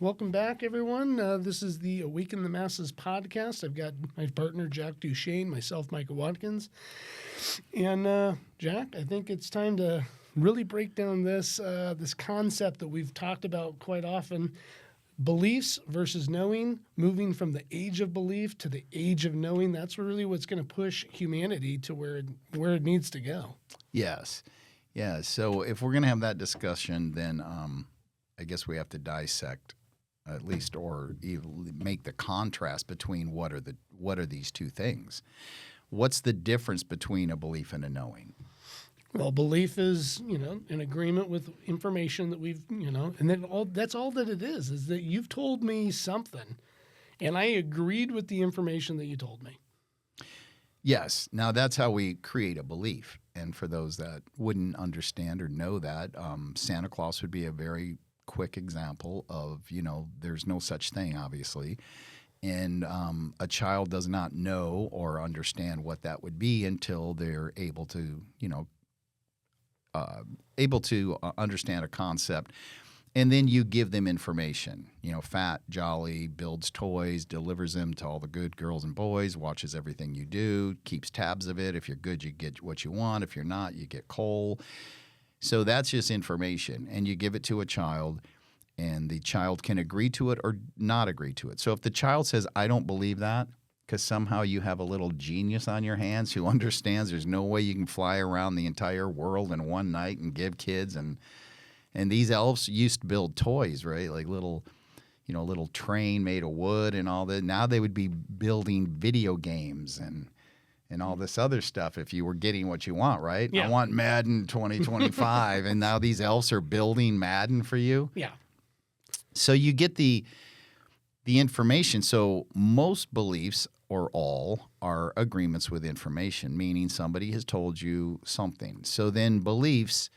Welcome back, everyone. This is the Awaken the Masses podcast. I've got my partner, Jack Duchesne, myself, Micah Watkins. And, Jack, I think it's time to really break down this concept that we've talked about quite often, beliefs versus knowing, moving from the age of belief to the age of knowing. That's really what's going to push humanity to where it needs to go. Yes. Yeah. So if we're going to have that discussion, then I guess we have to dissect at least, or make the contrast between what are these two things. What's the difference between a belief and a knowing? Well, belief is, an agreement with information that we've, and then that's all that it is that you've told me something, and I agreed with the information that you told me. Yes. Now, that's how we create a belief. And for those that wouldn't understand or know that, Santa Claus would be a very quick example of, there's no such thing, obviously. And a child does not know or understand what that would be until they're able to, understand a concept. And then you give them information, fat, jolly, builds toys, delivers them to all the good girls and boys, watches everything you do, keeps tabs of it. If you're good, you get what you want. If you're not, you get coal. So that's just information. And you give it to a child, and the child can agree to it or not agree to it. So if the child says, I don't believe that, because somehow you have a little genius on your hands who understands there's no way you can fly around the entire world in one night and give kids and these elves used to build toys, right? Like little train made of wood and all that. Now they would be building video games and all this other stuff if you were getting what you want, right? Yeah. I want Madden 2025, and now these elves are building Madden for you. Yeah. So you get the information. So most beliefs, or all, are agreements with information, meaning somebody has told you something. So then beliefs.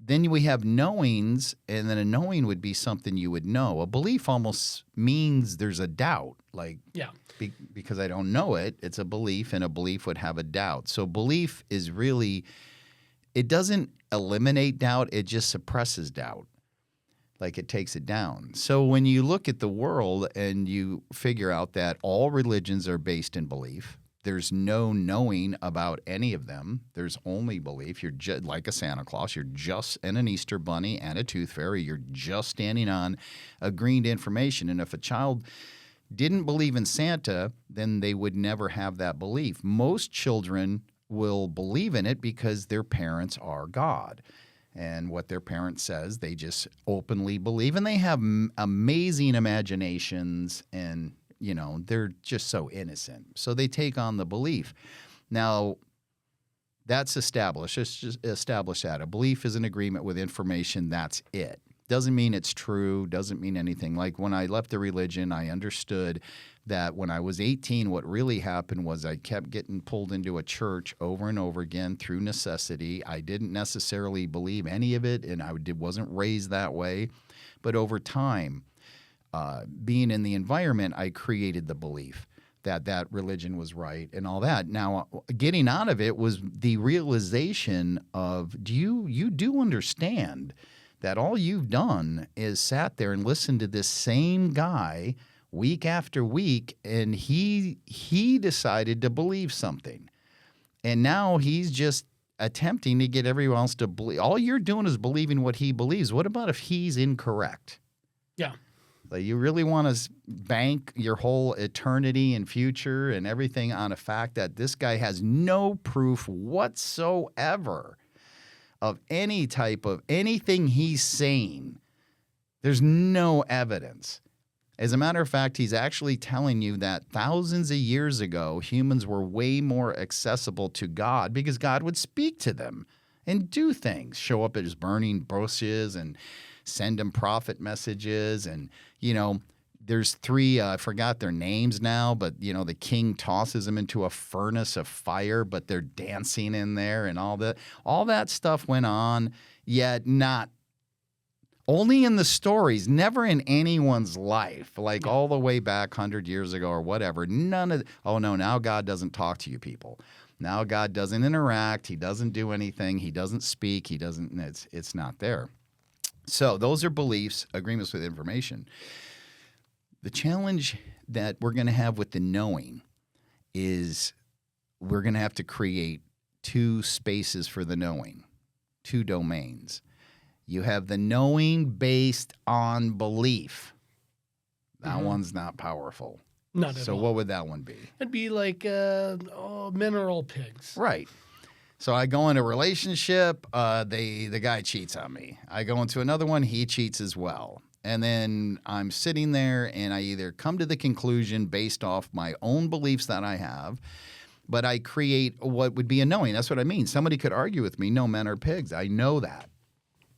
Then we have knowings, and then a knowing would be something you would know. A belief almost means there's a doubt, because I don't know it, it's a belief, and a belief would have a doubt. So belief is really, it doesn't eliminate doubt, it just suppresses doubt. Like it takes it down. So when you look at the world and you figure out that all religions are based in belief, there's no knowing about any of them. There's only belief. You're just like a Santa Claus. You're just and an Easter bunny and a tooth fairy. You're just standing on agreeing to information. And if a child didn't believe in Santa, then they would never have that belief. Most children will believe in it because their parents are God. And what their parent says, they just openly believe. And they have amazing imaginations, and they're just so innocent. So they take on the belief. Now, that's established. Let's just establish that. A belief is an agreement with information. That's it. Doesn't mean it's true. Doesn't mean anything. Like when I left the religion, I understood that when I was 18, what really happened was I kept getting pulled into a church over and over again through necessity. I didn't necessarily believe any of it, and I wasn't raised that way. But over time, being in the environment, I created the belief that religion was right and all that. Now, getting out of it was the realization of, you do understand that all you've done is sat there and listened to this same guy week after week, and he decided to believe something. And now he's just attempting to get everyone else to believe. All you're doing is believing what he believes. What about if he's incorrect? Yeah. Like, you really want to bank your whole eternity and future and everything on a fact that this guy has no proof whatsoever of any type of anything he's saying. There's no evidence. As a matter of fact, he's actually telling you that thousands of years ago, humans were way more accessible to God because God would speak to them and do things, show up at his burning bushes and send him prophet messages. And, there's three, I forgot their names now, but, the king tosses them into a furnace of fire, but they're dancing in there and all that. All that stuff went on, yet not only in the stories, never in anyone's life, like all the way back 100 years ago or whatever. Now God doesn't talk to you people. Now God doesn't interact. He doesn't do anything. He doesn't speak. It's not there. So those are beliefs, agreements with information. The challenge that we're going to have with the knowing is we're going to have to create two spaces for the knowing, two domains. You have the knowing based on belief. That one's not powerful. Not at all. So what would that one be? It'd be like mineral pigs. Right. So I go into a relationship, the guy cheats on me. I go into another one, he cheats as well. And then I'm sitting there and I either come to the conclusion based off my own beliefs that I have, but I create what would be a knowing. That's what I mean. Somebody could argue with me, no, men are pigs. I know that.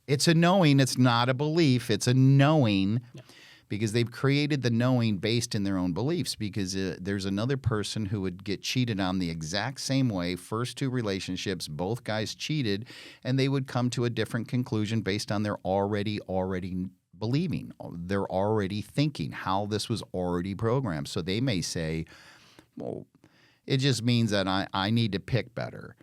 It's a knowing. It's not a belief. It's a knowing. Yeah. Because they've created the knowing based in their own beliefs, because there's another person who would get cheated on the exact same way. First two relationships, both guys cheated, and they would come to a different conclusion based on their already believing. They're already thinking how this was already programmed. So they may say, well, it just means that I need to pick better.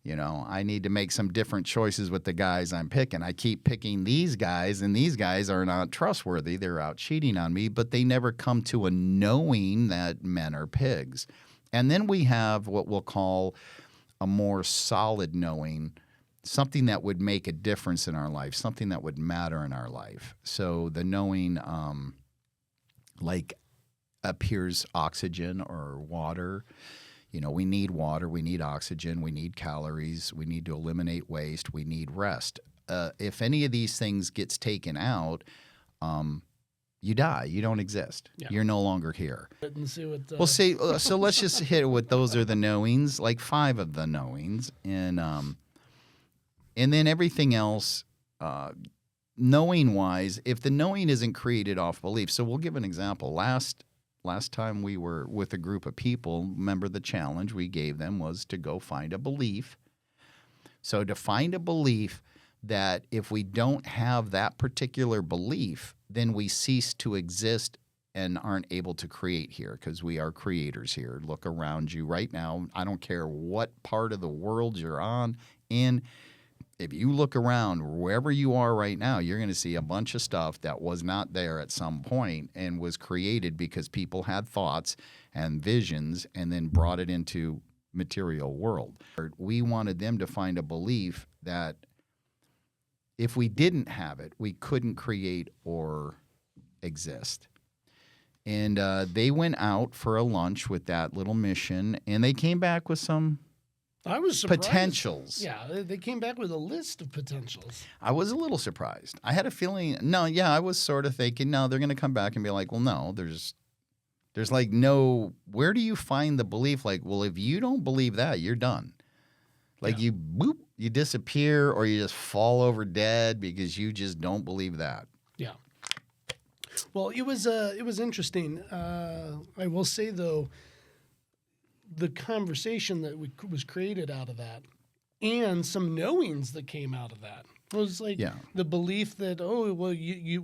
You know, I need to make some different choices with the guys I'm picking. I keep picking these guys, and these guys are not trustworthy. They're out cheating on me, but they never come to a knowing that men are pigs. And then we have what we'll call a more solid knowing, something that would make a difference in our life, something that would matter in our life. So the knowing, like appears oxygen or water. You know, we need water, we need oxygen, we need calories, we need to eliminate waste, we need rest. If any of these things gets taken out, you die. You don't exist. Yeah. You're no longer here. And see what Well, see, so let's just hit it with those are the knowings, like 5 of the knowings. And then everything else, knowing-wise, if the knowing isn't created off belief. So we'll give an example. Last time we were with a group of people, remember the challenge we gave them was to go find a belief. So to find a belief that if we don't have that particular belief, then we cease to exist and aren't able to create here, because we are creators here. Look around you right now. I don't care what part of the world you're in. If you look around wherever you are right now, you're going to see a bunch of stuff that was not there at some point and was created because people had thoughts and visions and then brought it into material world. We wanted them to find a belief that if we didn't have it, we couldn't create or exist. And they went out for a lunch with that little mission, and they came back with some I was surprised. Potentials. Yeah, they came back with a list of potentials. I was a little surprised. I had a feeling, I was sort of thinking, no, they're going to come back and be like, well, no, there's like no, where do you find the belief? Like, well, if you don't believe that, you're done. Like you disappear or you just fall over dead because you just don't believe that. Yeah. Well, it was interesting. I will say, though, the conversation that was created out of that and some knowings that came out of that was like the belief that,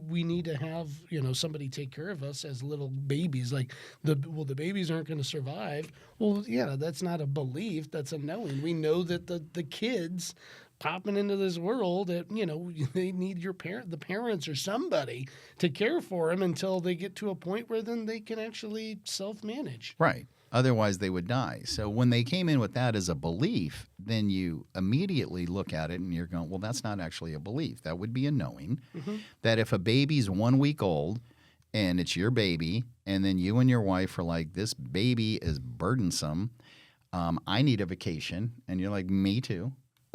we need to have, somebody take care of us as little babies. Like the babies aren't going to survive. Well, yeah, that's not a belief. That's a knowing. We know that the kids popping into this world that, they need the parents or somebody to care for them until they get to a point where then they can actually self-manage. Right. Otherwise, they would die. So when they came in with that as a belief, then you immediately look at it and you're going, well, that's not actually a belief. That would be a knowing. Mm-hmm. That if a baby's 1 week old and it's your baby, and then you and your wife are like, this baby is burdensome, I need a vacation. And you're like, me too.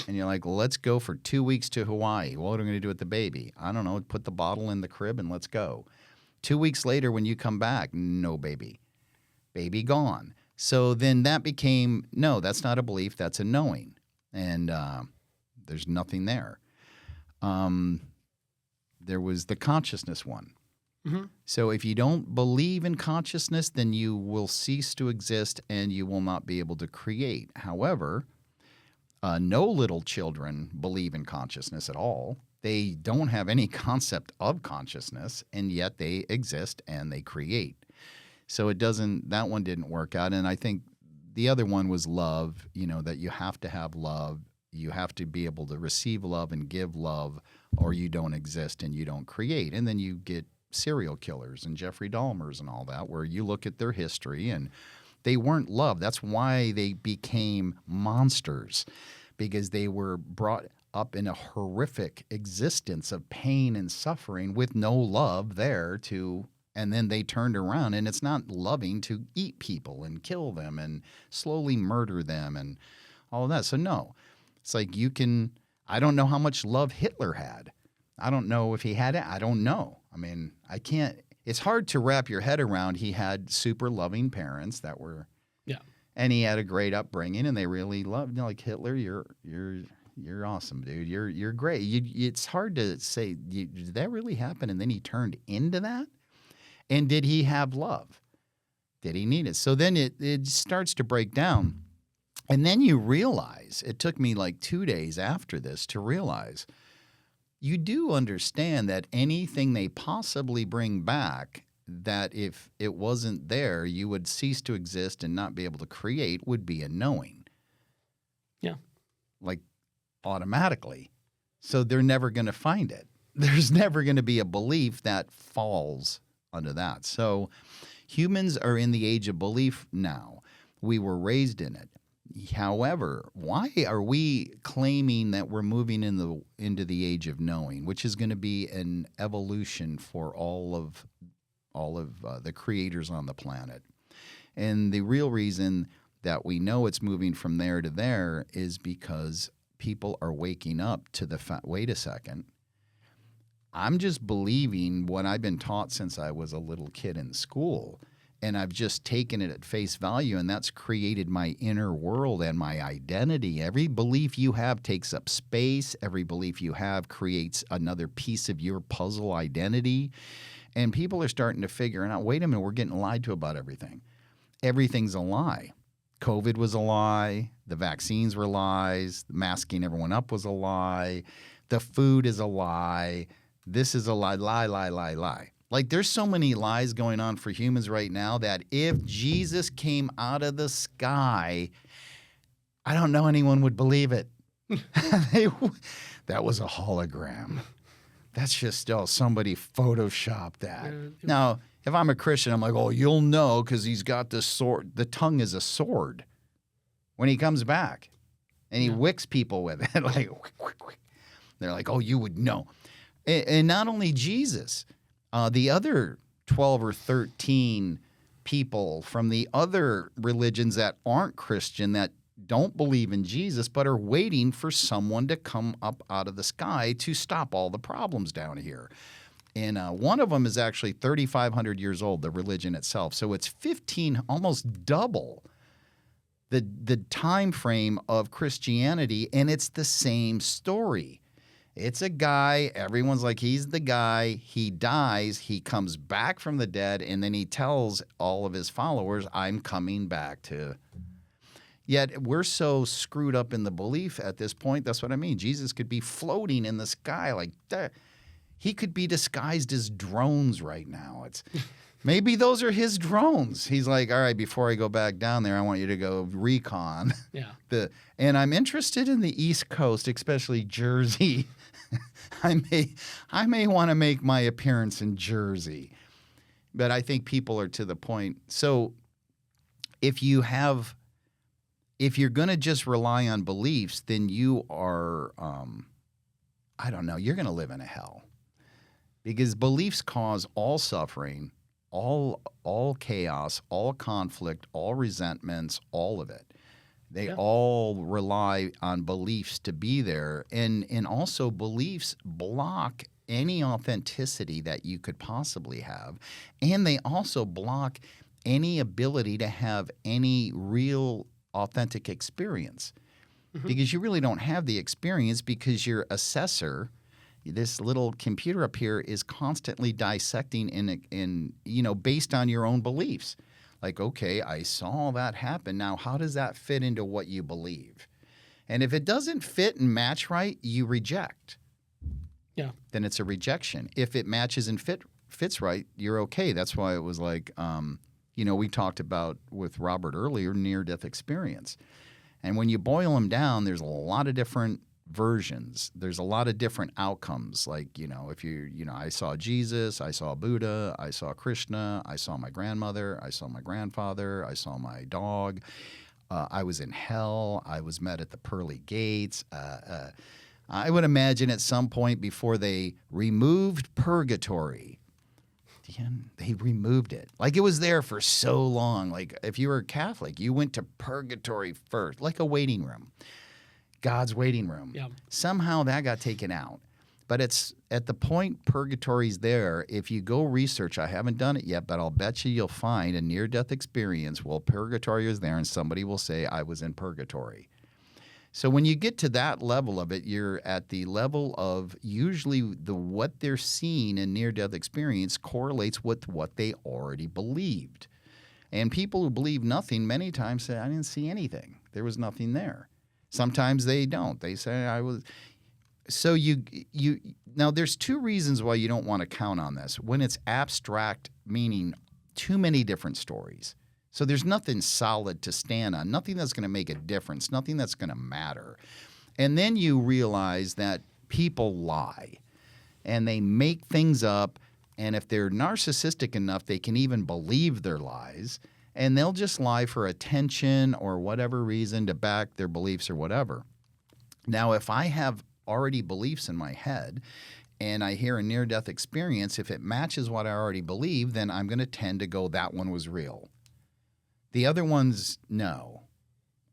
And you're like, let's go for 2 weeks to Hawaii. What are we going to do with the baby? I don't know. Put the bottle in the crib and let's go. 2 weeks later, when you come back, no baby. Baby gone. So then that became, no, that's not a belief, that's a knowing. And there's nothing there. There was the consciousness one. Mm-hmm. So if you don't believe in consciousness, then you will cease to exist and you will not be able to create. However, no little children believe in consciousness at all. They don't have any concept of consciousness, and yet they exist and they create. So that one didn't work out. And I think the other one was love, that you have to have love you have to be able to receive love and give love, or you don't exist and you don't create. And then you get serial killers and Jeffrey Dahmers and all that, where you look at their history and they weren't loved. That's why they became monsters, because they were brought up in a horrific existence of pain and suffering with no love there to, and then they turned around, and it's not loving to eat people and kill them and slowly murder them and all of that. So no, it's like I don't know how much love Hitler had. I don't know if he had it. I don't know. I mean, I can't, it's hard to wrap your head around. He had super loving parents that were, Yeah. and he had a great upbringing, and they really loved, like, Hitler, you're awesome, dude. You're great. It's hard to say, did that really happen? And then he turned into that? And did he have love? Did he need it? So then it starts to break down. And then you realize, it took me like 2 days after this to realize, you do understand that anything they possibly bring back, that if it wasn't there, you would cease to exist and not be able to create, would be a knowing. Yeah. Like, automatically. So they're never going to find it. There's never going to be a belief that falls under that. So humans are in the age of belief now. We were raised in it. However, why are we claiming that we're moving into the age of knowing, which is going to be an evolution for all of the creators on the planet? And the real reason that we know it's moving from there to there is because people are waking up to the fact, wait a second, I'm just believing what I've been taught since I was a little kid in school, and I've just taken it at face value, and that's created my inner world and my identity. Every belief you have takes up space. Every belief you have creates another piece of your puzzle identity, and people are starting to figure out, wait a minute, we're getting lied to about everything. Everything's a lie. COVID was a lie. The vaccines were lies. Masking everyone up was a lie. The food is a lie. This is a lie, lie. Like, there's so many lies going on for humans right now that if Jesus came out of the sky, I don't know anyone would believe it. That was a hologram. That's just, somebody photoshopped that. Now, if I'm a Christian, I'm like, oh, you'll know because he's got this sword. The tongue is a sword when he comes back, and he wicks people with it. Like, they're like, oh, you would know. And not only Jesus, the other 12 or 13 people from the other religions that aren't Christian, that don't believe in Jesus, but are waiting for someone to come up out of the sky to stop all the problems down here. And one of them is actually 3,500 years old, the religion itself. So it's 15, almost double the time frame of Christianity, and it's the same story. It's a guy, everyone's like, he's the guy, he dies, he comes back from the dead, and then he tells all of his followers, I'm coming back to. Yet we're so screwed up in the belief at this point. That's what I mean. Jesus could be floating in the sky like that. He could be disguised as drones right now. It's maybe those are his drones. He's like, all right, before I go back down there, I want you to go recon. Yeah. And I'm interested in the East Coast, especially Jersey. I may want to make my appearance in Jersey. But I think people are to the point. So if you're going to just rely on beliefs, then you are, I don't know, you're going to live in a hell. Because beliefs cause all suffering, all chaos, all conflict, all resentments, all of it. They all rely on beliefs to be there. And also beliefs block any authenticity that you could possibly have. And they also block any ability to have any real authentic experience. Mm-hmm. Because you really don't have the experience, because your assessor, this little computer up here, is constantly dissecting in based on your own beliefs. Like, okay, I saw that happen. Now, how does that fit into what you believe? And if it doesn't fit and match right, you reject. Yeah. Then it's a rejection. If it matches and fits right, you're okay. That's why it was like, we talked about with Robert earlier, near-death experience. And when you boil them down, there's a lot of different versions. There's a lot of different outcomes. Like, I saw Jesus, I saw Buddha, I saw Krishna, I saw my grandmother, I saw my grandfather, I saw my dog. I was in hell. I was met at the pearly gates. I would imagine at some point before they removed purgatory, they removed it. Like it was there for so long. Like if you were Catholic, you went to purgatory first, like a waiting room, God's waiting room. Yeah. Somehow that got taken out. But it's at the point purgatory's there. If you go research, I haven't done it yet, but I'll bet you'll find a near-death experience. Well, purgatory is there, and somebody will say, I was in purgatory. So when you get to that level of it, you're at the level of usually what they're seeing in near-death experience correlates with what they already believed. And people who believe nothing many times say, I didn't see anything. There was nothing there. Sometimes they don't. They say, I was... So you now there's two reasons why you don't want to count on this. When it's abstract, meaning too many different stories. So there's nothing solid to stand on, nothing that's going to make a difference, nothing that's going to matter. And then you realize that people lie and they make things up, and if they're narcissistic enough, they can even believe their lies, and they'll just lie for attention or whatever reason to back their beliefs or whatever. Now, if I have already beliefs in my head and I hear a near-death experience, if it matches what I already believe, then I'm going to tend to go, that one was real. The other ones, no,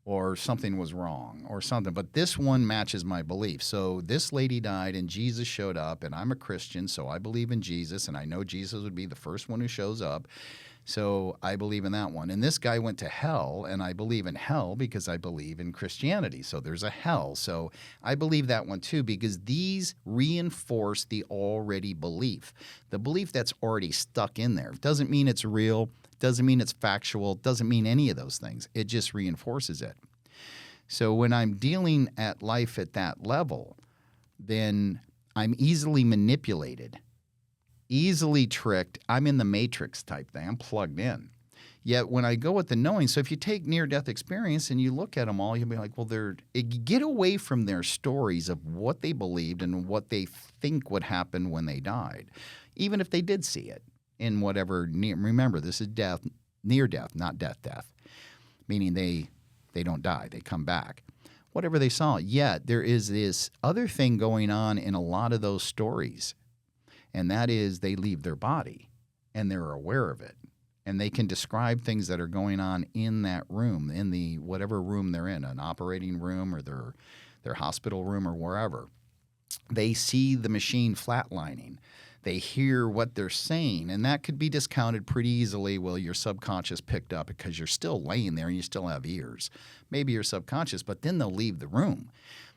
or something was wrong or something. But this one matches my belief. So this lady died and Jesus showed up, and I'm a Christian, so I believe in Jesus, and I know Jesus would be the first one who shows up. So I believe in that one. And this guy went to hell, and I believe in hell because I believe in Christianity. So there's a hell. So I believe that one too, because these reinforce the already belief. The belief that's already stuck in there. Doesn't mean it's real, doesn't mean it's factual, doesn't mean any of those things. It just reinforces it. So when I'm dealing at life at that level, then I'm easily manipulated. Easily tricked. I'm in the matrix type thing. I'm plugged in. Yet when I go with the knowing, so if you take near-death experience and you look at them all, you'll be like, well, get away from their stories of what they believed and what they think would happen when they died, even if they did see it in whatever. Remember, this is death, near death, not death, meaning they don't die. They come back. Whatever they saw. Yet there is this other thing going on in a lot of those stories. And that is they leave their body and they're aware of it. And they can describe things that are going on in that room, in the whatever room they're in, an operating room or their hospital room or wherever. They see the machine flatlining. They hear what they're saying. And that could be discounted pretty easily. Well, your subconscious picked up because you're still laying there and you still have ears. Maybe you're subconscious, but then they'll leave the room.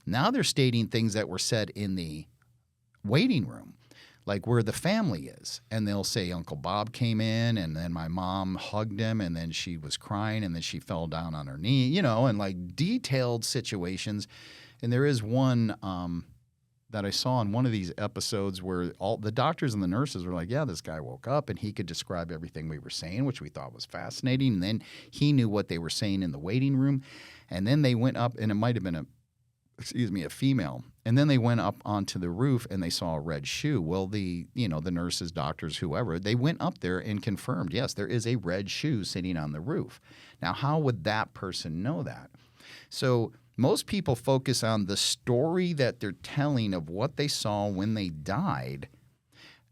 Now they're stating things that were said in the waiting room, like where the family is. And they'll say Uncle Bob came in and then my mom hugged him and then she was crying and then she fell down on her knee, and like detailed situations. And there is one that I saw in one of these episodes where all the doctors and the nurses were like, yeah, this guy woke up and he could describe everything we were saying, which we thought was fascinating. And then he knew what they were saying in the waiting room. And then they went up, and it might have been a female. And then they went up onto the roof and they saw a red shoe. Well, the nurses, doctors, whoever, they went up there and confirmed, yes, there is a red shoe sitting on the roof. Now, how would that person know that? So most people focus on the story that they're telling of what they saw when they died,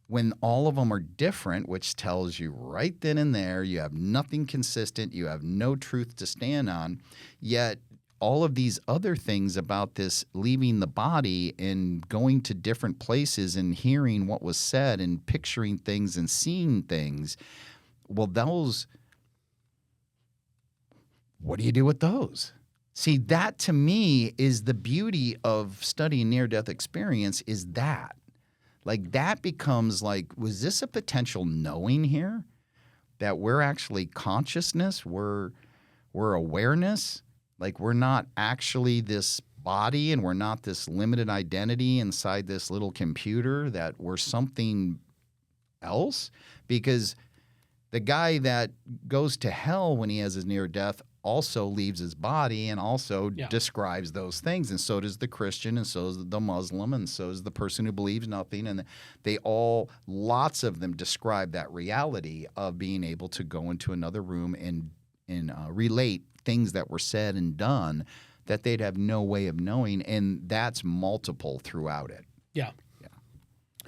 when all of them are different, which tells you right then and there you have nothing consistent, you have no truth to stand on, yet all of these other things about this leaving the body and going to different places and hearing what was said and picturing things and seeing things, well, those, what do you do with those? See, that to me is the beauty of studying near-death experience, is that. Like, that becomes like, was this a potential knowing here? That we're actually consciousness, we're awareness? Like, we're not actually this body and we're not this limited identity inside this little computer, that we're something else? Because the guy that goes to hell when he has his near death also leaves his body and also Yeah. describes those things. And so does the Christian, and so does the Muslim, and so is the person who believes nothing. And they all, lots of them describe that reality of being able to go into another room and relate things that were said and done that they'd have no way of knowing. And that's multiple throughout it. Yeah. Yeah.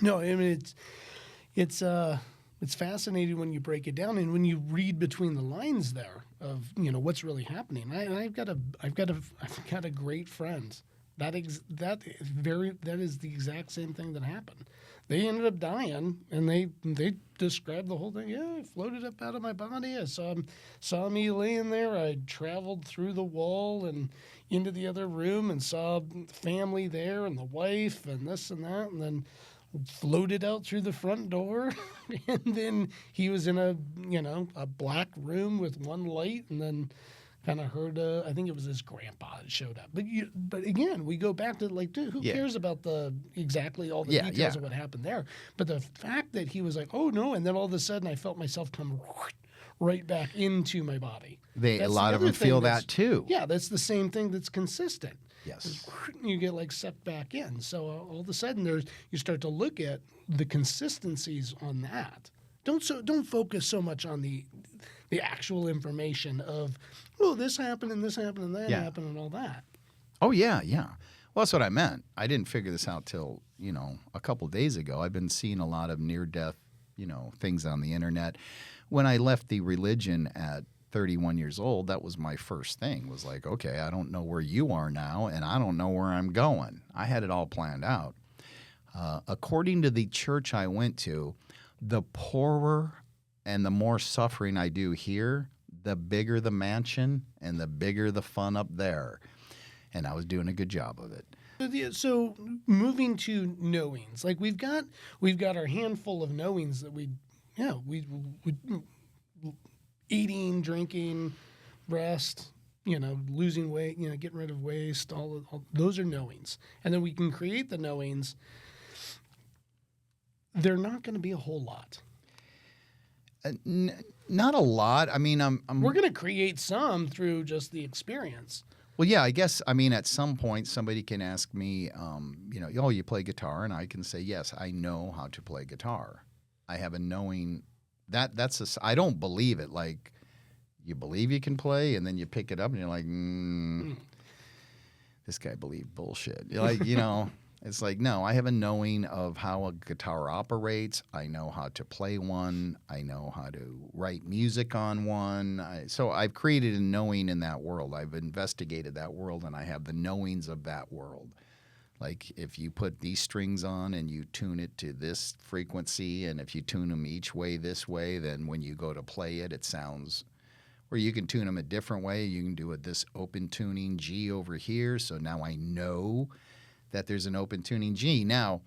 No, I mean, it's fascinating when you break it down and when you read between the lines there of, you know, what's really happening. I've got a great friend. That is the exact same thing that happened. They ended up dying, and they described the whole thing. Yeah, I floated up out of my body. I saw me laying there. I traveled through the wall and into the other room and saw family there and the wife and this and that, and then floated out through the front door. And then he was in a black room with one light, and then kind of heard, I think it was his grandpa that showed up. But again, we go back to like, dude, who cares about exactly all the details of what happened there? But the fact that he was like, oh no, and then all of a sudden I felt myself come right back into my body. A lot of them feel that too. Yeah, that's the same thing that's consistent. Yes. You get like sucked back in. So all of a sudden you start to look at the consistencies on that. Don't focus so much on the actual information of, oh, this happened and this happened and that happened and all that. Oh, yeah, yeah. Well, that's what I meant. I didn't figure this out till, a couple of days ago. I've been seeing a lot of near-death, things on the internet. When I left the religion at 31 years old, that was my first thing, was like, okay, I don't know where you are now, and I don't know where I'm going. I had it all planned out. According to the church I went to, the poorer and the more suffering I do here, the bigger the mansion and the bigger the fun up there. And I was doing a good job of it. So moving to knowings, like we've got our handful of knowings that we eating, drinking, rest, losing weight, getting rid of waste, all those are knowings. And then we can create the knowings. They're not going to be a whole lot. Not a lot. I mean, we're going to create some through just the experience. Well, yeah, I guess, at some point somebody can ask me, oh, you play guitar? And I can say, yes, I know how to play guitar. I have a knowing. I don't believe it. Like, you believe you can play, and then you pick it up, and you're like, this guy believed bullshit. You're like, it's like, no, I have a knowing of how a guitar operates. I know how to play one. I know how to write music on one. So I've created a knowing in that world. I've investigated that world, and I have the knowings of that world. Like, if you put these strings on and you tune it to this frequency, and if you tune them each way this way, then when you go to play it, it sounds... Or you can tune them a different way. You can do this open tuning G over here. So now I know that there's an open tuning G. Now,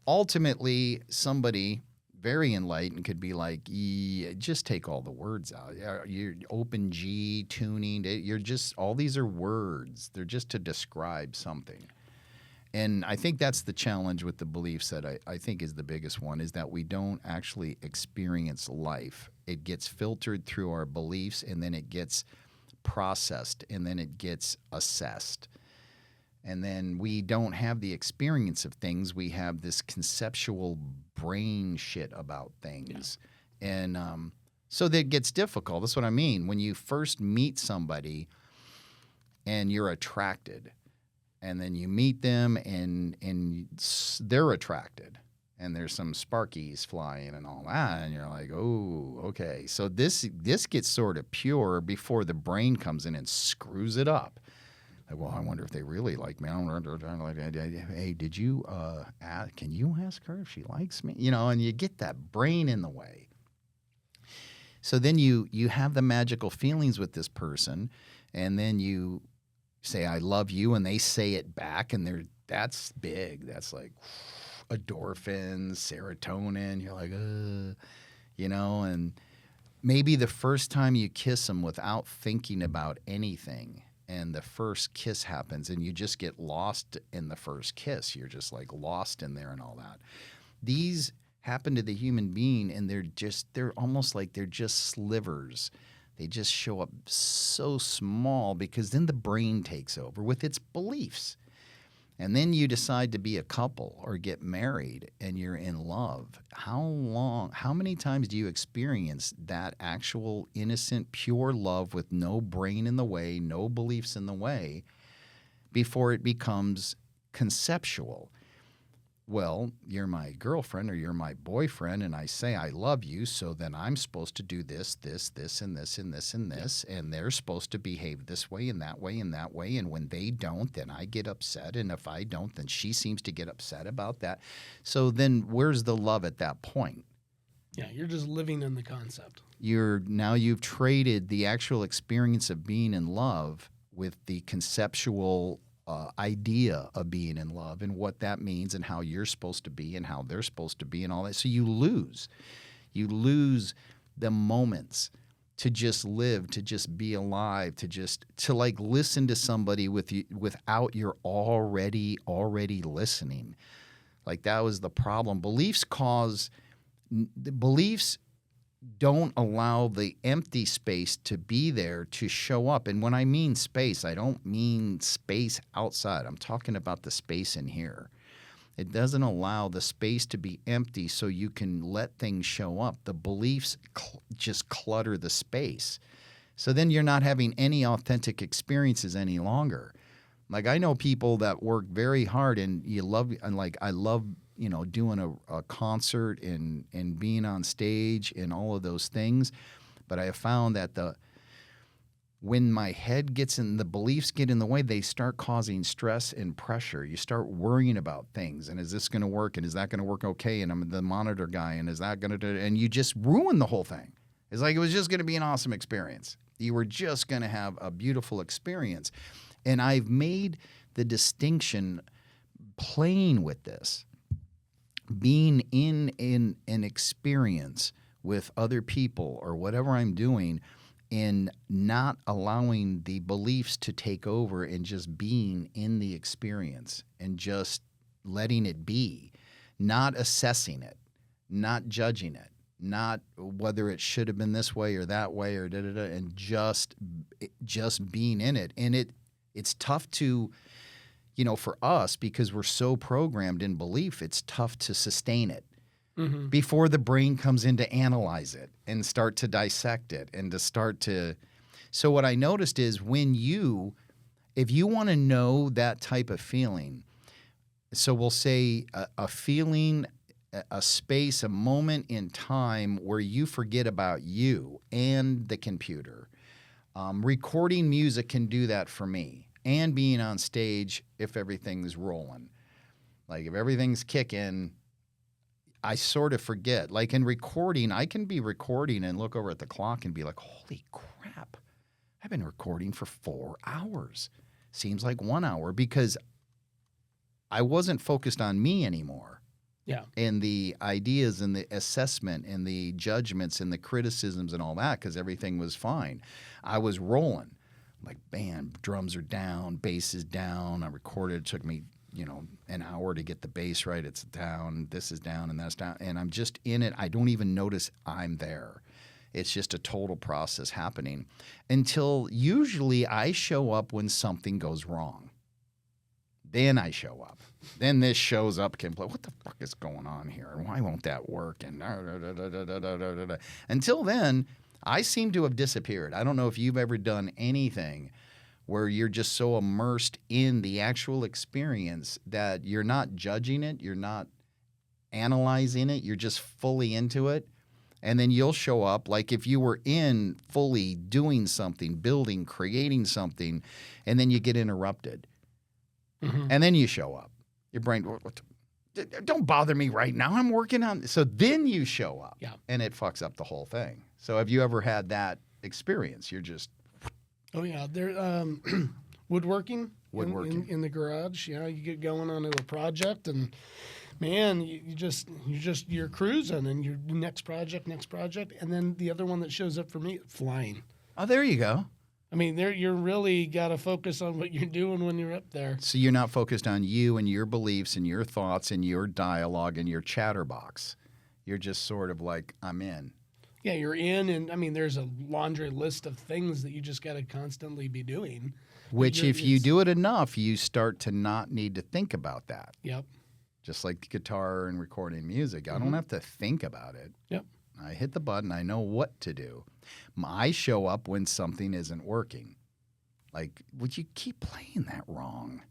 ultimately, somebody very enlightened could be like, just take all the words out. You're open G, tuning. All these are words. They're just to describe something. And I think that's the challenge with the beliefs that I think is the biggest one, is that we don't actually experience life. It gets filtered through our beliefs, and then it gets processed, and then it gets assessed. And then we don't have the experience of things. We have this conceptual brain shit about things. Yeah. And so that gets difficult. That's what I mean. When you first meet somebody and you're attracted, and then you meet them and they're attracted, and there's some sparkies flying and all that, and you're like, oh, okay. So this gets sort of pure before the brain comes in and screws it up. Like, well, I wonder if they really like me. Hey, did you can you ask her if she likes me? And you get that brain in the way. So then you have the magical feelings with this person, and then you say, I love you, and they say it back, and that's big. That's like endorphins, serotonin. You're like, and maybe the first time you kiss them without thinking about anything, and the first kiss happens, and you just get lost in the first kiss. You're just like lost in there and all that. These happen to the human being, and they're almost like they're just slivers. they just show up so small because then the brain takes over with its beliefs. And then you decide to be a couple or get married and you're in love. How many times do you experience that actual innocent, pure love with no brain in the way, no beliefs in the way, before it becomes conceptual? Well, you're my girlfriend or you're my boyfriend, and I say I love you, so then I'm supposed to do this, this, this, and this, and this, and this, and they're supposed to behave this way and that way and that way, and when they don't, then I get upset, and if I don't, then she seems to get upset about that. So then where's the love at that point? Yeah, you're just living in the concept. You've traded the actual experience of being in love with the conceptual idea of being in love and what that means and how you're supposed to be and how they're supposed to be and all that. So you lose the moments to just live, to just be alive, to like listen to somebody without you're already listening. Like that was the problem. Beliefs don't allow the empty space to be there to show up. And when I mean space, I don't mean space outside. I'm talking about the space in here. It doesn't allow the space to be empty so you can let things show up. The beliefs just clutter the space. So then you're not having any authentic experiences any longer. Like I know people that work very hard and I love doing a concert and being on stage and all of those things. But I have found that when my head gets in, the beliefs get in the way, they start causing stress and pressure. You start worrying about things. And is this going to work? And is that going to work okay? And I'm the monitor guy. And is that going to do it? And you just ruin the whole thing. It's like it was just going to be an awesome experience. You were just going to have a beautiful experience. And I've made the distinction playing with this. Being in an experience with other people or whatever I'm doing and not allowing the beliefs to take over and just being in the experience and just letting it be, not assessing it, not judging it, not whether it should have been this way or that way or da-da-da, and just being in it. And it's tough to... for us, because we're so programmed in belief, it's tough to sustain it before the brain comes in to analyze it and start to dissect it and to start to... So what I noticed is if you want to know that type of feeling, so we'll say a feeling, a space, a moment in time where you forget about you and the computer. Recording music can do that for me. And being on stage if everything's rolling. Like if everything's kicking, I sort of forget. Like in recording, I can be recording and look over at the clock and be like, holy crap, I've been recording for 4 hours. Seems like 1 hour because I wasn't focused on me anymore. Yeah. And the ideas and the assessment and the judgments and the criticisms and all that because everything was fine. I was rolling. Like, bam, drums are down, bass is down. I recorded. It took me, an hour to get the bass right. It's down, this is down, and that's down. And I'm just in it. I don't even notice I'm there. It's just a total process happening until usually I show up when something goes wrong. Then I show up. Then this shows up complete. What the fuck is going on here? Why won't that work? And until then, I seem to have disappeared. I don't know if you've ever done anything where you're just so immersed in the actual experience that you're not judging it, you're not analyzing it, you're just fully into it. And then you'll show up like if you were in fully doing something, building, creating something, and then you get interrupted. Mm-hmm. And then you show up. Your brain, don't bother me right now. I'm working on. So then you show up, and it fucks up the whole thing. So have you ever had that experience? You're just. Oh yeah, there. Woodworking in the garage. You get going onto a project, and man, you're cruising, and your next project, and then the other one that shows up for me, flying. Oh, there you go. I mean, you're really got to focus on what you're doing when you're up there. So you're not focused on you and your beliefs and your thoughts and your dialogue and your chatterbox. You're just sort of like, I'm in. Yeah, you're in, and I mean, there's a laundry list of things that you just got to constantly be doing. Which, if you do it enough, you start to not need to think about that. Yep. Just like guitar and recording music. I don't have to think about it. Yep. I hit the button. I know what to do. I show up when something isn't working. Like, would you keep playing that wrong?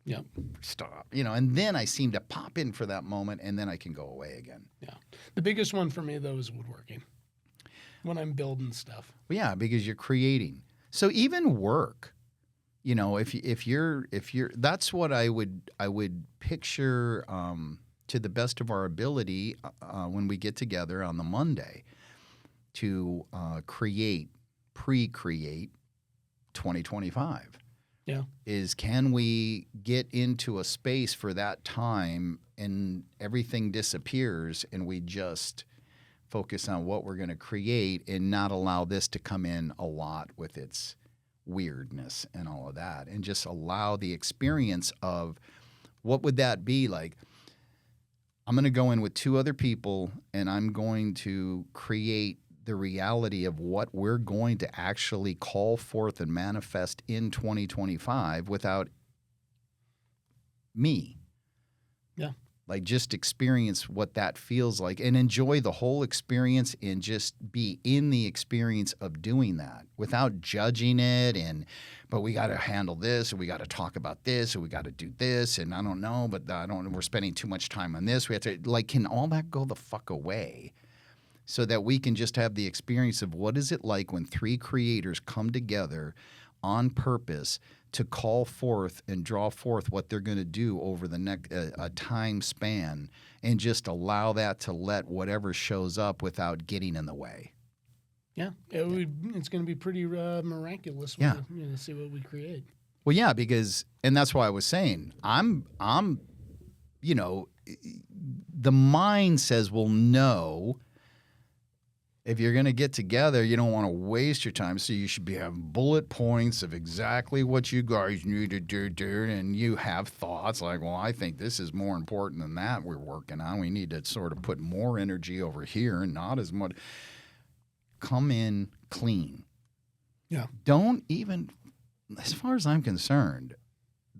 Yep. Stop. And then I seem to pop in for that moment, and then I can go away again. Yeah. The biggest one for me, though, is woodworking. When I'm building stuff. Well, yeah, because you're creating. So even work, if you're, that's what I would picture to the best of our ability when we get together on the Monday to pre-create 2025. Yeah. Is can we get into a space for that time and everything disappears and we just focus on what we're going to create and not allow this to come in a lot with its weirdness and all of that, and just allow the experience of what would that be like. I'm going to go in with 2 other people and I'm going to create the reality of what we're going to actually call forth and manifest in 2025 without me. Yeah. Like, just experience what that feels like and enjoy the whole experience and just be in the experience of doing that without judging it. But we got to handle this, or we got to talk about this, or we got to do this. And I don't know, but we're spending too much time on this. We have to, can all that go the fuck away? So that we can just have the experience of what is it like when 3 creators come together on purpose to call forth and draw forth what they're going to do over the next a time span, and just allow that to let whatever shows up without getting in the way. Yeah, it's going to be pretty miraculous. Yeah, to see what we create. Well, yeah, because, and that's why I was saying, I'm, the mind says, well, no. If you're going to get together, you don't want to waste your time, so you should be having bullet points of exactly what you guys need to do, and you have thoughts like, well, I think this is more important than that we're working on. We need to sort of put more energy over here and not as much. Come in clean. Yeah. Don't even, as far as I'm concerned,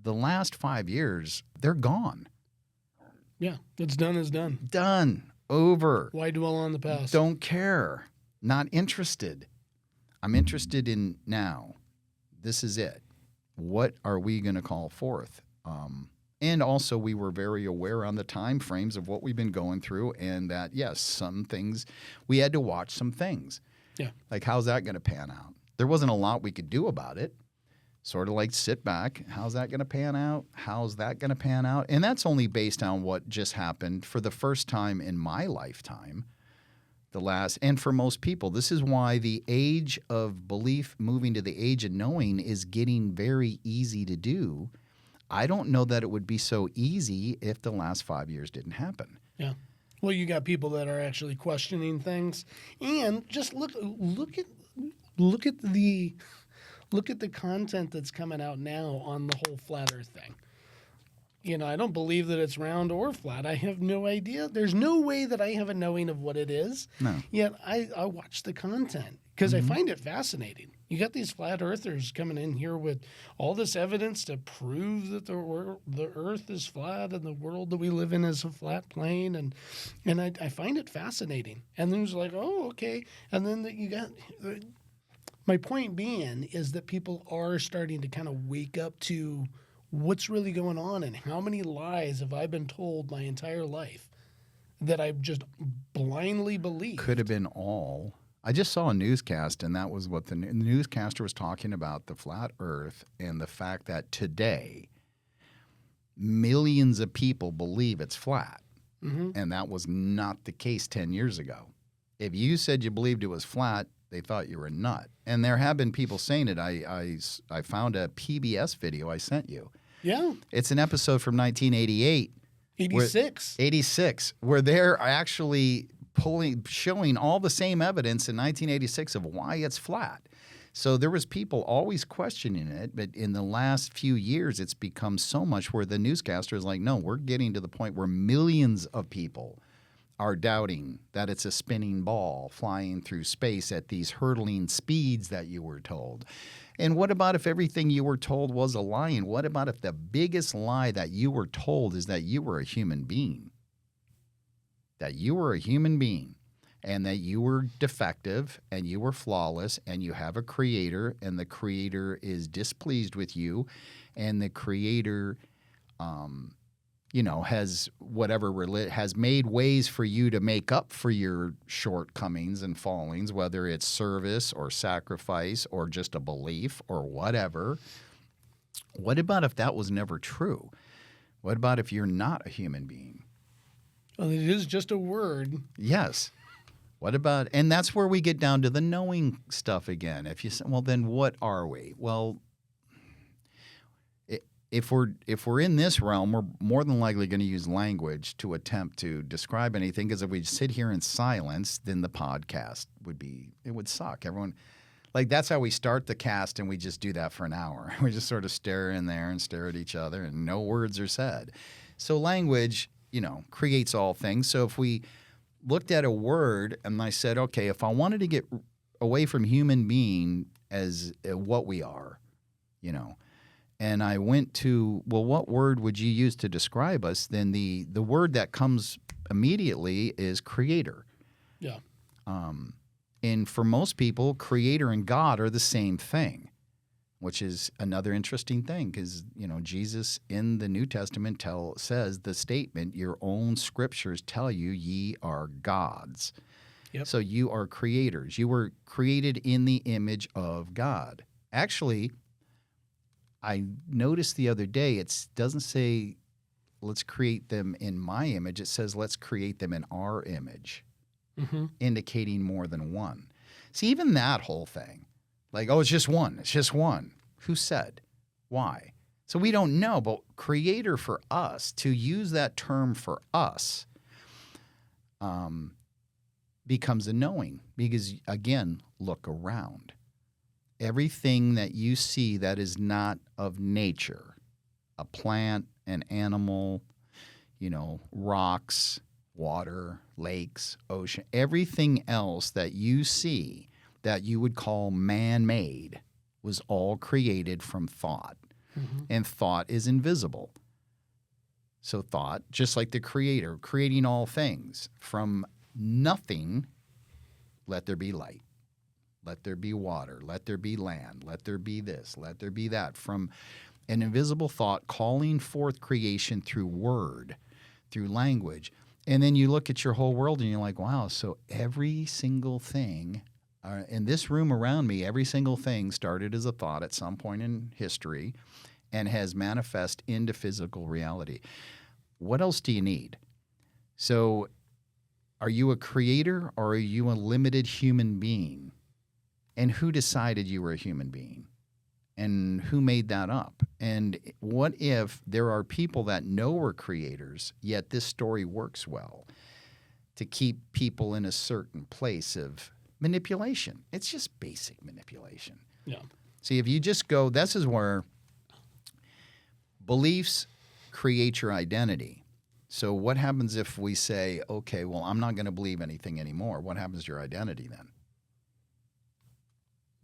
the last 5 years, they're gone. Yeah, what's done is done. Done. Over. Why dwell on the past? Don't care. Not interested. I'm interested in now. This is it. What are we going to call forth? And also, we were very aware on the time frames of what we've been going through, and that, yes, some things, we had to watch some things. Yeah. Like, how's that going to pan out? There wasn't a lot we could do about it. Sort of like sit back. How's that going to pan out? How's that going to pan out? And that's only based on what just happened for the first time in my lifetime. And for most people, this is why the age of belief moving to the age of knowing is getting very easy to do. I don't know that it would be so easy if the last 5 years didn't happen. Yeah. Well, you got people that are actually questioning things, and just look at the content that's coming out now on the whole flat Earth thing. I don't believe that it's round or flat. I have no idea. There's no way that I have a knowing of what it is. No. Yet I watch the content because I find it fascinating. You got these flat earthers coming in here with all this evidence to prove that the Earth is flat and the world that we live in is a flat plane, and I find it fascinating. And there's like, oh, okay. And then you got. My point being is that people are starting to kind of wake up to what's really going on and how many lies have I been told my entire life that I've just blindly believed. Could have been all. I just saw a newscast, and that was what the newscaster was talking about, the flat Earth, and the fact that today millions of people believe it's flat. Mm-hmm. And that was not the case 10 years ago. If you said you believed it was flat, they thought you were a nut. And there have been people saying it. I found a PBS video I sent you. Yeah. It's an episode from 1988. 86, where they're actually showing all the same evidence in 1986 of why it's flat. So there was people always questioning it, but in the last few years, it's become so much where the newscaster is like, no, we're getting to the point where millions of people are doubting that it's a spinning ball flying through space at these hurtling speeds that you were told? And what about if everything you were told was a lie? And what about if the biggest lie that you were told is that you were a human being? That you were a human being and that you were defective and you were flawless and you have a creator and the creator is displeased with you and the creator has has made ways for you to make up for your shortcomings and fallings, whether it's service or sacrifice or just a belief or whatever. What about if that was never true? What about if you're not a human being? Well, it is just a word. Yes. What about, and that's where we get down to the knowing stuff again. If you say, well, then what are we? Well, if we're in this realm, we're more than likely going to use language to attempt to describe anything. Because if we sit here in silence, then the podcast would suck. Everyone, like that's how we start the cast, and we just do that for an hour. We just sort of stare in there and stare at each other, and no words are said. So language, creates all things. So if we looked at a word and I said, okay, if I wanted to get away from human being as what we are, and I went to, well, what word would you use to describe us? Then the word that comes immediately is creator. Yeah. And for most people, creator and God are the same thing, which is another interesting thing because, Jesus in the New Testament says the statement, your own scriptures tell you ye are gods. Yep. So you are creators. You were created in the image of God. Actually, I noticed the other day, it doesn't say let's create them in my image. It says let's create them in our image, indicating more than one. See, even that whole thing, like, oh, it's just one. It's just one. Who said? Why? So we don't know, but creator for us, to use that term for us, becomes a knowing. Because, again, look around. Everything that you see that is not of nature, a plant, an animal, rocks, water, lakes, ocean, everything else that you see that you would call man-made was all created from thought. And thought is invisible. So thought, just like the creator, creating all things from nothing, let there be light. Let there be water. Let there be land. Let there be this. Let there be that. From an invisible thought calling forth creation through word, through language. And then you look at your whole world and you're like, wow, so every single thing in this room around me, every single thing started as a thought at some point in history and has manifest into physical reality. What else do you need? So are you a creator or are you a limited human being? And who decided you were a human being? And who made that up? And what if there are people that know we're creators, yet this story works well to keep people in a certain place of manipulation? It's just basic manipulation. Yeah. See, if you just go, this is where beliefs create your identity. So what happens if we say, okay, well, I'm not going to believe anything anymore? What happens to your identity then?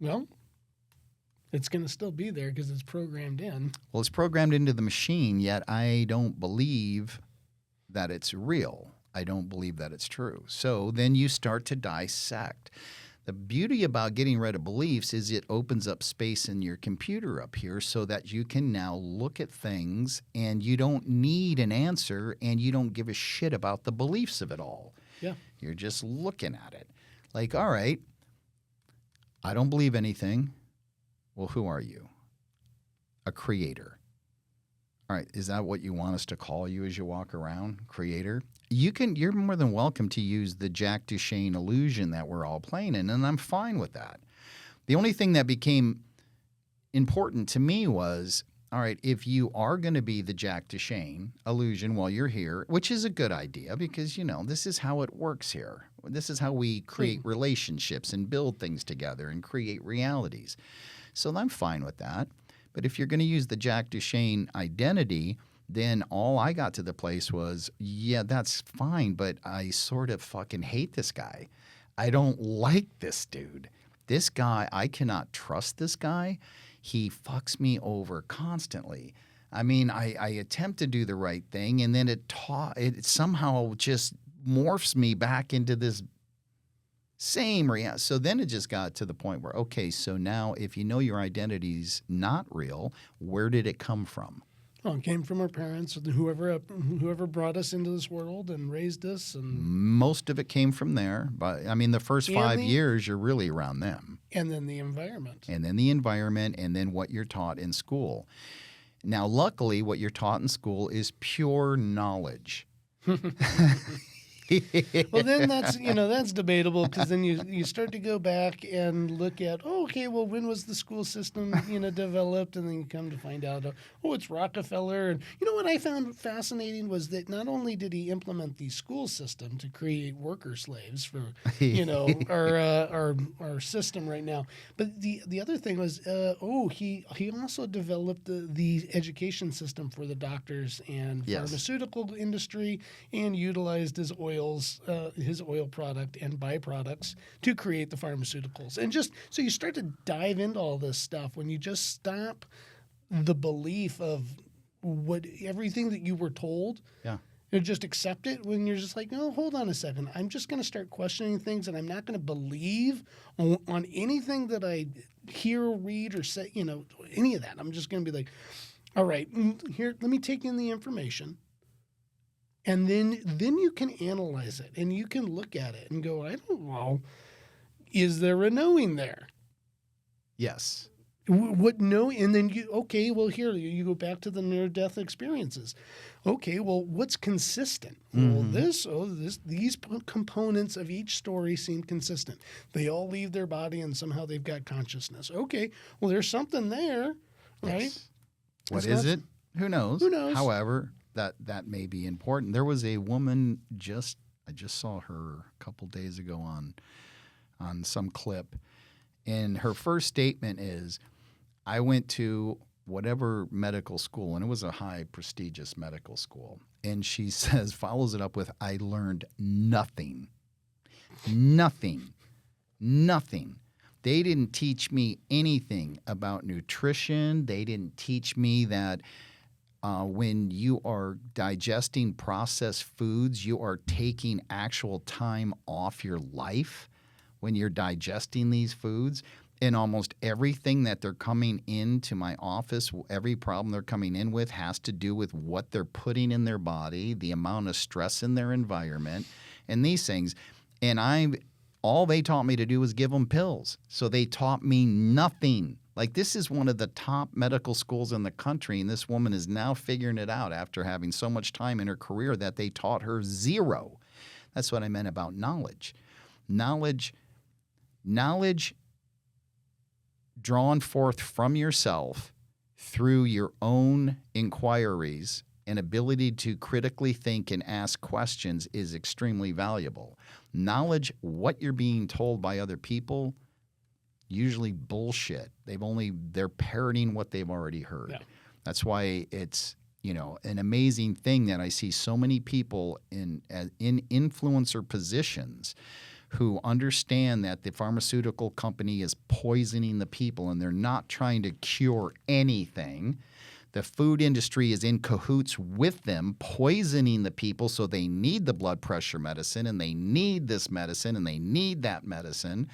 Well, it's going to still be there because it's programmed in. Well, it's programmed into the machine, yet I don't believe that it's real. I don't believe that it's true. So then you start to dissect. The beauty about getting rid of beliefs is it opens up space in your computer up here so that you can now look at things and you don't need an answer and you don't give a shit about the beliefs of it all. Yeah. You're just looking at it. Like, all right, I don't believe anything. Well, who are you? A creator. All right, is that what you want us to call you as you walk around? Creator? You're more than welcome to use the Jack Duchesne illusion that we're all playing in, and I'm fine with that. The only thing that became important to me was, all right, if you are going to be the Jack Duchesne illusion while you're here, which is a good idea because, this is how it works here. This is how we create relationships and build things together and create realities. So I'm fine with that. But if you're going to use the Jack Duchesne identity, then all I got to the place was, yeah, that's fine, but I sort of fucking hate this guy. I don't like this dude. This guy, I cannot trust this guy. He fucks me over constantly. I mean, I attempt to do the right thing, and then it somehow just morphs me back into this same reality. So then it just got to the point where, okay, so now if you know your identity's not real, where did it come from? Well, it came from our parents, whoever brought us into this world and raised us, and most of it came from there. But I mean, the first 5 years, you're really around them, and then the environment, and then what you're taught in school. Now, luckily, what you're taught in school is pure knowledge. Well, then that's debatable, because then you start to go back and look at, well, when was the school system developed, and then you come to find out, it's Rockefeller. And what I found fascinating was that not only did he implement the school system to create worker slaves for our system right now, but the other thing was he also developed the education system for the doctors and pharmaceutical industry, and utilized his oil product and byproducts to create the pharmaceuticals. And just so you start to dive into all this stuff, when you just stop the belief of everything that you were told, you just accept it, when you're just like, no, hold on a second. I'm just going to start questioning things, and I'm not going to believe on anything that I hear or read or say, any of that. I'm just going to be like, all right, here, let me take in the information. And then you can analyze it, and you can look at it and go, I don't know, is there a knowing there? Yes. What no? And then here you go back to the near-death experiences. Okay, well, what's consistent? Mm-hmm. Well, these components of each story seem consistent. They all leave their body, and somehow they've got consciousness. Okay, well, there's something there, right? Yes. What is it? Who knows? Who knows? However, that may be important. There was a woman I just saw her a couple days ago on some clip, and her first statement is, I went to whatever medical school, and it was a high prestigious medical school, and she follows it up with, I learned nothing. Nothing. They didn't teach me anything about nutrition. They didn't teach me that when you are digesting processed foods, you are taking actual time off your life when you're digesting these foods. And almost everything that they're coming into my office, every problem they're coming in with has to do with what they're putting in their body, the amount of stress in their environment, and these things. And all they taught me to do was give them pills. So they taught me nothing. Like, this is one of the top medical schools in the country, and this woman is now figuring it out after having so much time in her career that they taught her zero. That's what I meant about knowledge. Knowledge drawn forth from yourself through your own inquiries and ability to critically think and ask questions is extremely valuable. Knowledge, what you're being told by other people, usually bullshit. They're parroting what they've already heard. Yeah. That's why it's, an amazing thing that I see so many people in influencer positions who understand that the pharmaceutical company is poisoning the people, and they're not trying to cure anything. The food industry is in cahoots with them, poisoning the people, so they need the blood pressure medicine, and they need this medicine, and they need that medicine.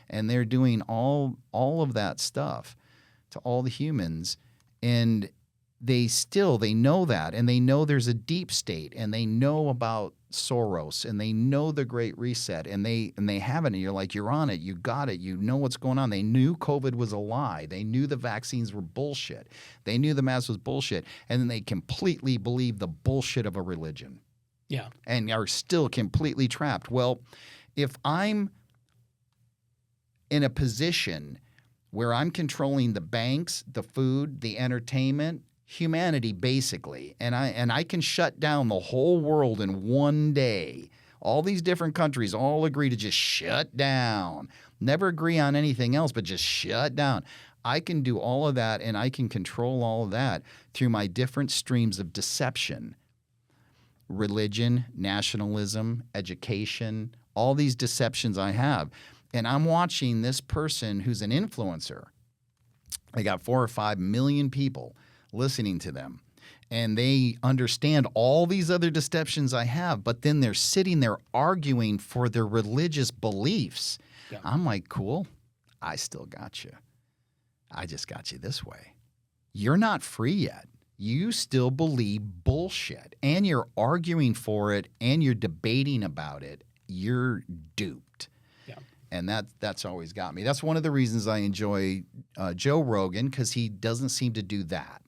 And they're doing all of that stuff to all the humans. And they know that, and they know there's a deep state, and they know about Soros, and they know the Great Reset, and they have it, and you're like, you're on it, you got it, you know what's going on. They knew COVID was a lie. They knew the vaccines were bullshit. They knew the mask was bullshit, and then they completely believe the bullshit of a religion. Yeah. And are still completely trapped. Well, if I'm in a position where I'm controlling the banks, the food, the entertainment, humanity basically, and I can shut down the whole world in one day. All these different countries all agree to just shut down. Never agree on anything else, but just shut down. I can do all of that, and I can control all of that through my different streams of deception. Religion, nationalism, education, all these deceptions I have. And I'm watching this person who's an influencer. They got 4 or 5 million people listening to them. And they understand all these other deceptions I have, but then they're sitting there arguing for their religious beliefs. Yeah. I'm like, cool, I still got you. I just got you this way. You're not free yet. You still believe bullshit, and you're arguing for it, and you're debating about it. You're duped. Yeah. And that's always got me. That's one of the reasons I enjoy Joe Rogan, because he doesn't seem to do that.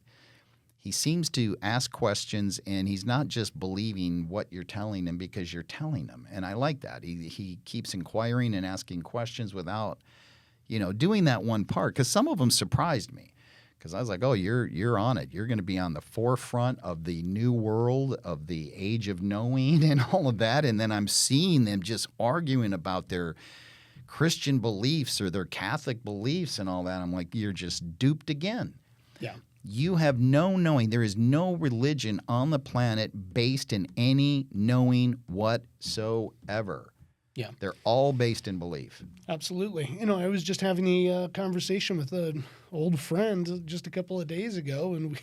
He seems to ask questions, and he's not just believing what you're telling him because you're telling him. And I like that. He keeps inquiring and asking questions without, doing that one part. Because some of them surprised me. Because I was like, oh, you're on it. You're going to be on the forefront of the new world, of the age of knowing and all of that. And then I'm seeing them just arguing about their Christian beliefs or their Catholic beliefs and all that. I'm like, you're just duped again. Yeah. You have no knowing. There is no religion on the planet based in any knowing whatsoever. Yeah. They're all based in belief. Absolutely. I was just having a conversation with an old friend just a couple of days ago, and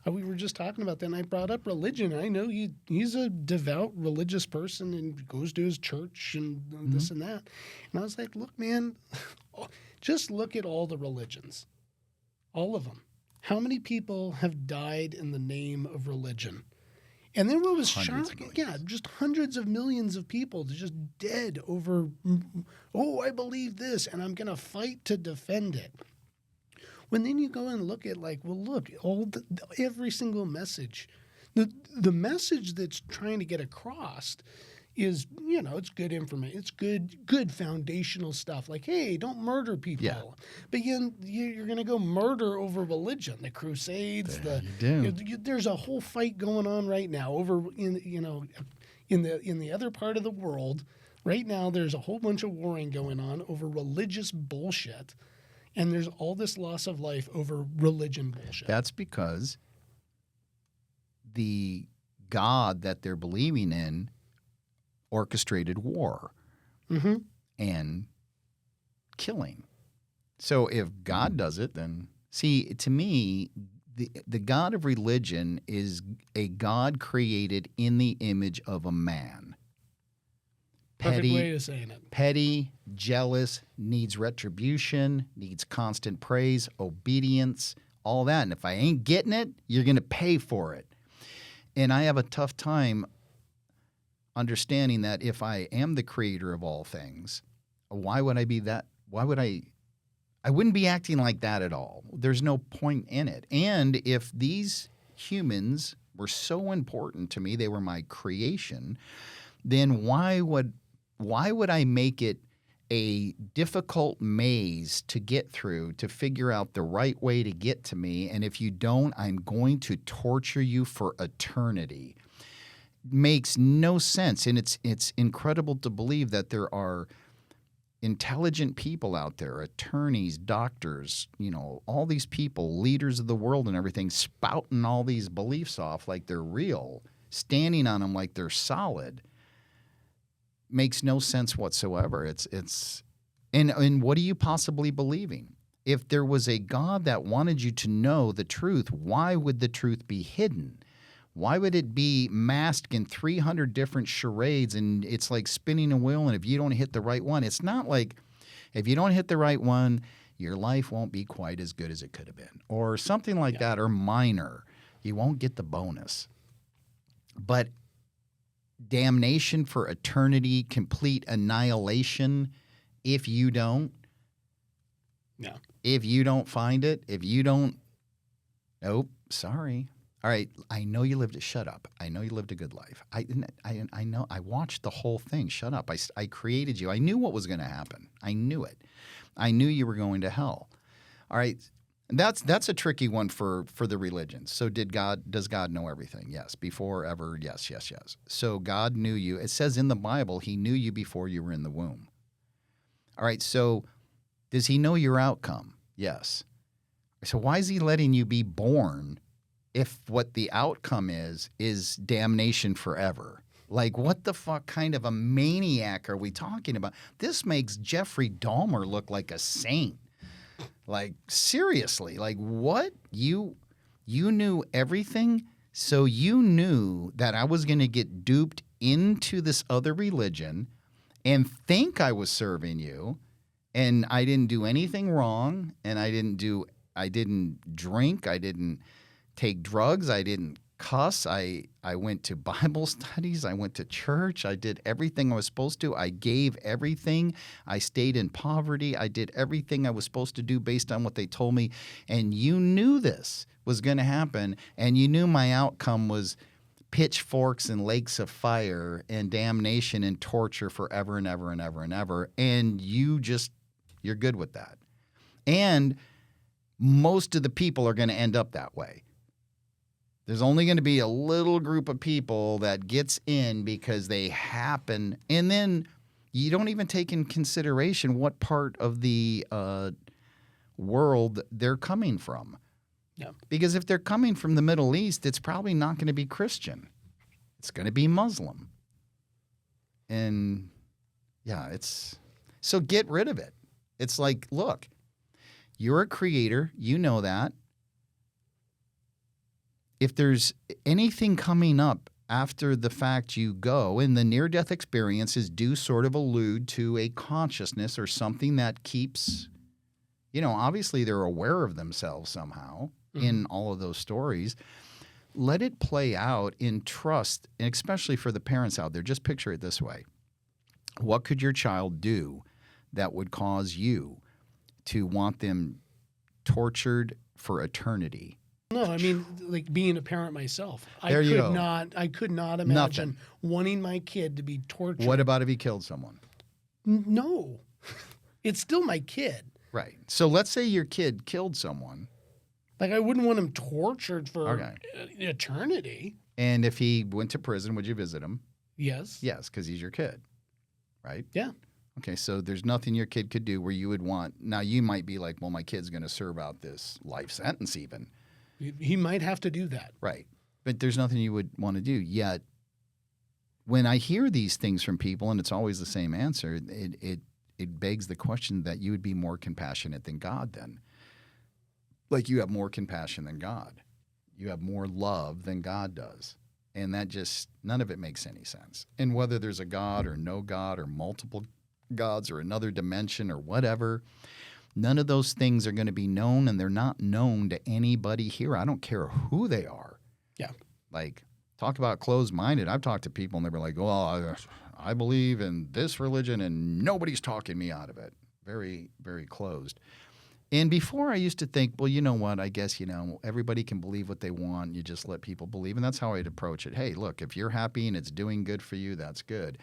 we were just talking about that, and I brought up religion. I know he's a devout religious person and goes to his church and this and that. And I was like, look, man, just look at all the religions, all of them. How many people have died in the name of religion? And then what was shocking, just hundreds of millions of people just dead over, I believe this, and I'm going to fight to defend it. When then you go and look at every single message, the message that's trying to get across is, it's good information. It's good foundational stuff. Like, hey, don't murder people. Yeah. But you're going to go murder over religion. The Crusades. There's a whole fight going on right now over in the other part of the world. Right now, there's a whole bunch of warring going on over religious bullshit, and there's all this loss of life over religion bullshit. That's because the God that they're believing in orchestrated war and killing. So if God does it, then see, to me, the God of religion is a God created in the image of a man. Perfect way of saying it. Petty, jealous, needs retribution, needs constant praise, obedience, all that. And if I ain't getting it, you're going to pay for it. And I have a tough time understanding that if I am the creator of all things, why would I be that? Why would I wouldn't be acting like that at all. There's no point in it. And if these humans were so important to me, they were my creation, then why would I make it a difficult maze to get through to figure out the right way to get to me? And if you don't, I'm going to torture you for eternity. Makes no sense. And it's incredible to believe that there are intelligent people out there, attorneys, doctors, all these people, leaders of the world and everything, spouting all these beliefs off like they're real, standing on them like they're solid. Makes no sense whatsoever. And what are you possibly believing? If there was a God that wanted you to know the truth, why would the truth be hidden? Why would it be masked in 300 different charades, and it's like spinning a wheel, and if you don't hit the right one, it's not like if you don't hit the right one, your life won't be quite as good as it could have been, or something like that, or minor. You won't get the bonus. But damnation for eternity, complete annihilation if you don't. Yeah. If you don't find it, sorry. All right, I know you lived. Shut up. I know you lived a good life. I know. I watched the whole thing. Shut up. I created you. I knew what was going to happen. I knew it. I knew you were going to hell. All right, that's a tricky one for the religions. So does God know everything? Yes. Before ever, yes. So God knew you. It says in the Bible, He knew you before you were in the womb. All right, so does He know your outcome? Yes. So why is he letting you be born if what the outcome is damnation forever? Like, what the fuck kind of a maniac are we talking about? This makes Jeffrey Dahmer look like a saint. Like, seriously, like what? You knew everything, so you knew that I was going to get duped into this other religion and think I was serving you, and I didn't do anything wrong, and I didn't drink, I didn't take drugs, I didn't cuss, I went to Bible studies, I went to church, I did everything I was supposed to, I gave everything, I stayed in poverty, I did everything I was supposed to do based on what they told me, and you knew this was going to happen, and you knew my outcome was pitchforks and lakes of fire and damnation and torture forever and ever and ever and ever, and you're good with that. And most of the people are going to end up that way. There's only going to be a little group of people that gets in because they happen, and then you don't even take in consideration what part of the world they're coming from. Yeah. Because if they're coming from the Middle East, it's probably not going to be Christian. It's going to be Muslim. And yeah, so get rid of it. It's like, look, you're a creator. You know that. If there's anything coming up after the fact you go, and the near-death experiences do sort of allude to a consciousness or something that keeps, obviously they're aware of themselves somehow in all of those stories. Let it play out in trust, and especially for the parents out there. Just picture it this way. What could your child do that would cause you to want them tortured for eternity? No, I mean, like being a parent myself, I could not imagine wanting my kid to be tortured. What about if he killed someone? No, it's still my kid. Right. So let's say your kid killed someone. Like, I wouldn't want him tortured for eternity. And if he went to prison, would you visit him? Yes. Yes, because he's your kid, right? Yeah. Okay, so there's nothing your kid could do where you would want. Now, you might be like, well, my kid's going to serve out this life sentence even. He might have to do that. Right. But there's nothing you would want to do. Yet, when I hear these things from people, and it's always the same answer, it begs the question that you would be more compassionate than God then. Like, you have more compassion than God. You have more love than God does. And that none of it makes any sense. And whether there's a God or no God or multiple gods or another dimension or whatever, none of those things are going to be known, and they're not known to anybody here. I don't care who they are. Yeah. Like, talk about closed-minded. I've talked to people, and they're like, well, I believe in this religion, and nobody's talking me out of it. Very, very closed. And before I used to think, well, you know what? I guess, everybody can believe what they want. You just let people believe. And that's how I'd approach it. Hey, look, if you're happy and it's doing good for you, that's good.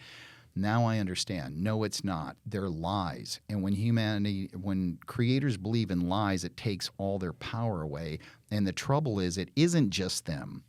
Now I understand. No, it's not. They're lies. And when creators believe in lies, it takes all their power away. And the trouble is, it isn't just them.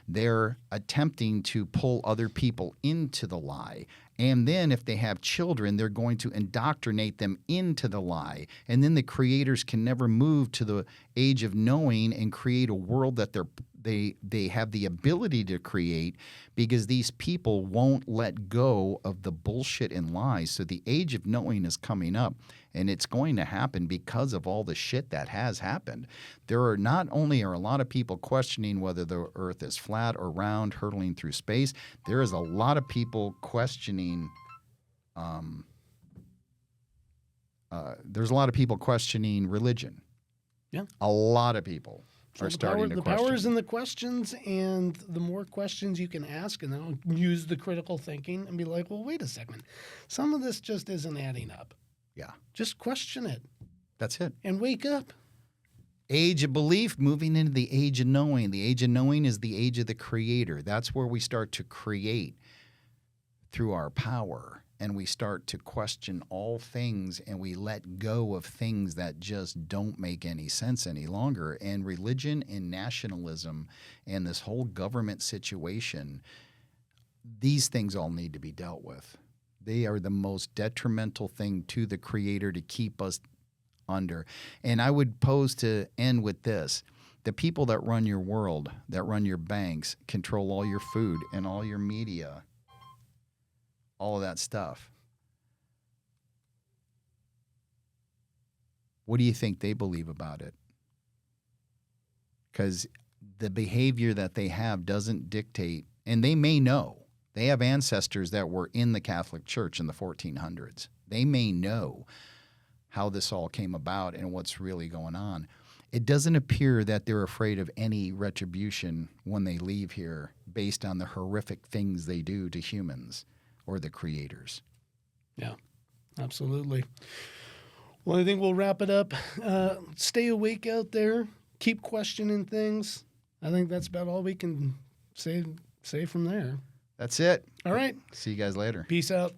They're attempting to pull other people into the lie. And then if they have children, they're going to indoctrinate them into the lie. And then the creators can never move to the age of knowing and create a world that they have the ability to create, because these people won't let go of the bullshit and lies. So the age of knowing is coming up, and it's going to happen because of all the shit that has happened. There are not only are a lot of people questioning whether the earth is flat or round, hurtling through space, there is a lot of people questioning there's a lot of people questioning religion. Yeah. A lot of people. So The power's in the questions, and the more questions you can ask, and then I'll use the critical thinking and be like, well, wait a second. Some of this just isn't adding up. Yeah. Just question it. That's it. And wake up. Age of belief, moving into the age of knowing. The age of knowing is the age of the creator. That's where we start to create through our power. And we start to question all things, and we let go of things that just don't make any sense any longer. And religion and nationalism and this whole government situation, these things all need to be dealt with. They are the most detrimental thing to the creator to keep us under. And I would pose to end with this. The people that run your world, that run your banks, control all your food and all your media, all of that stuff. What do you think they believe about it? Because the behavior that they have doesn't dictate, and they may know. They have ancestors that were in the Catholic Church in the 1400s. They may know how this all came about and what's really going on. It doesn't appear that they're afraid of any retribution when they leave here based on the horrific things they do to humans or the creators. Yeah, absolutely. Well, I think we'll wrap it up. Stay awake out there. Keep questioning things. I think that's about all we can say from there. That's it. All right. See you guys later. Peace out.